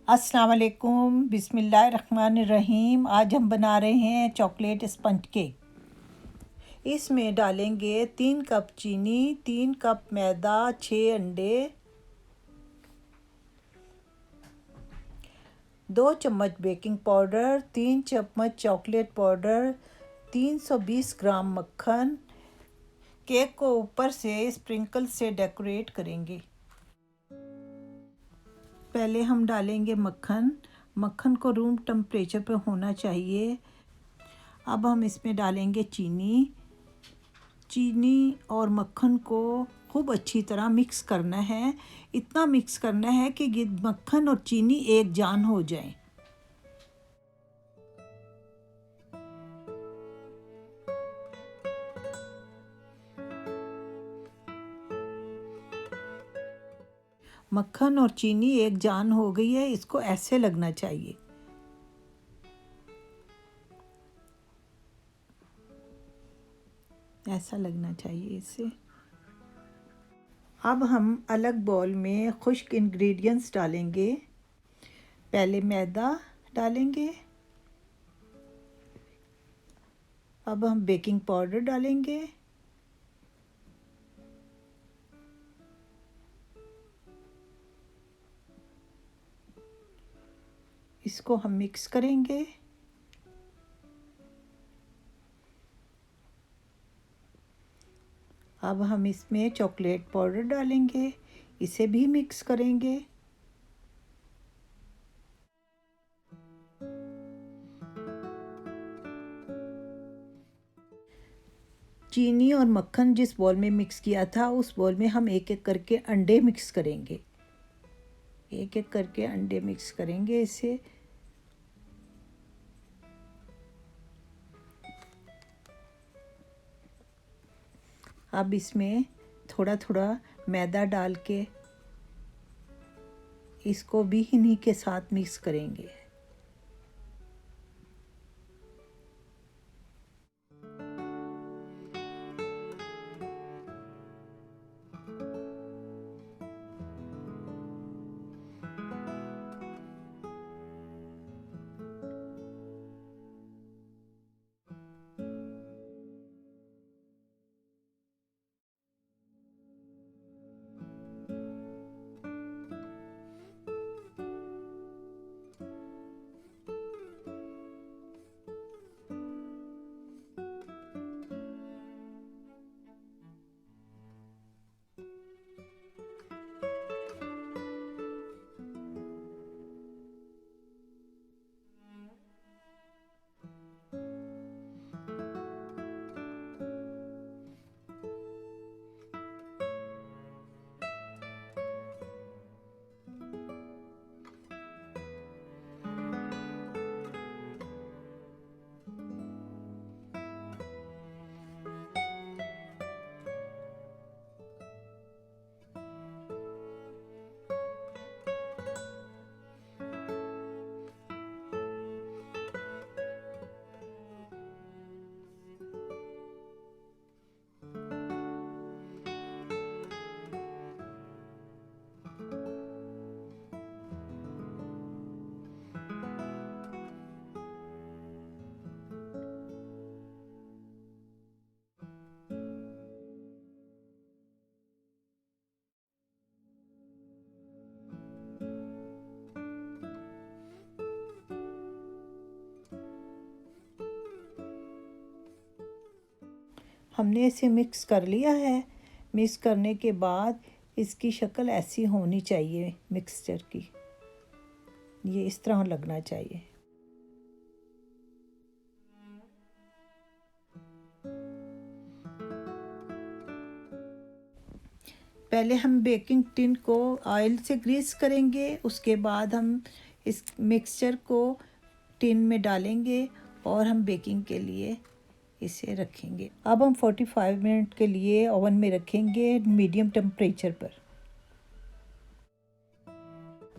अस्सलाम वालेकुम, बिस्मिल्लाहिर्रहमानिर्रहीम। आज हम बना रहे हैं चॉकलेट स्पंज केक। इसमें डालेंगे 3 कप चीनी, 3 कप मैदा, 6 अंडे, 2 चम्मच बेकिंग पाउडर, 3 चम्मच चॉकलेट पाउडर, 320 ग्राम मक्खन। केक को ऊपर से स्प्रिंकल से डेकोरेट करेंगे। पहले हम डालेंगे मक्खन। मक्खन को रूम टेम्परेचर पर होना चाहिए। अब हम इसमें डालेंगे चीनी और मक्खन को खूब अच्छी तरह मिक्स करना है। इतना मिक्स करना है कि मक्खन और चीनी एक जान हो जाए। मक्खन और चीनी एक जान हो गई है, इसको ऐसे लगना चाहिए। ऐसा लगना चाहिए इसे। अब हम अलग बाउल में खुश्क इंग्रेडिएंट्स डालेंगे। पहले मैदा डालेंगे। अब हम बेकिंग पाउडर डालेंगे। इसको हम मिक्स करेंगे। अब हम इसमें चॉकलेट पाउडर डालेंगे, इसे भी मिक्स करेंगे। चीनी और मक्खन जिस बॉल में मिक्स किया था उस बॉल में हम एक एक करके अंडे मिक्स करेंगे। एक एक करके अंडे मिक्स करेंगे इसे। अब इसमें थोड़ा थोड़ा मैदा डाल के इसको भी इन्हीं के साथ मिक्स करेंगे। हमने इसे मिक्स कर लिया है। मिक्स करने के बाद इसकी शक्ल ऐसी होनी चाहिए मिक्सचर की। ये इस तरह लगना चाहिए। पहले हम बेकिंग टिन को ऑयल से ग्रीस करेंगे। उसके बाद हम इस मिक्सचर को टिन में डालेंगे और हम बेकिंग के लिए इसे रखेंगे। अब हम 45 मिनट के लिए ओवन में रखेंगे मीडियम टेम्परेचर पर।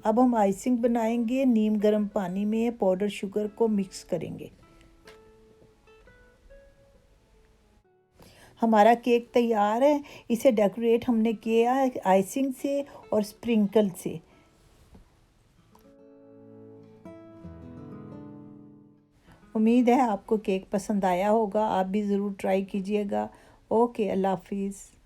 अब हम आइसिंग बनाएंगे। नीम गर्म पानी में पाउडर शुगर को मिक्स करेंगे। हमारा केक तैयार है। इसे डेकोरेट हमने किया आइसिंग से और स्प्रिंकल से। उम्मीद है आपको केक पसंद आया होगा, आप भी ज़रूर ट्राई कीजिएगा। ओके, अल्लाह हाफिज़।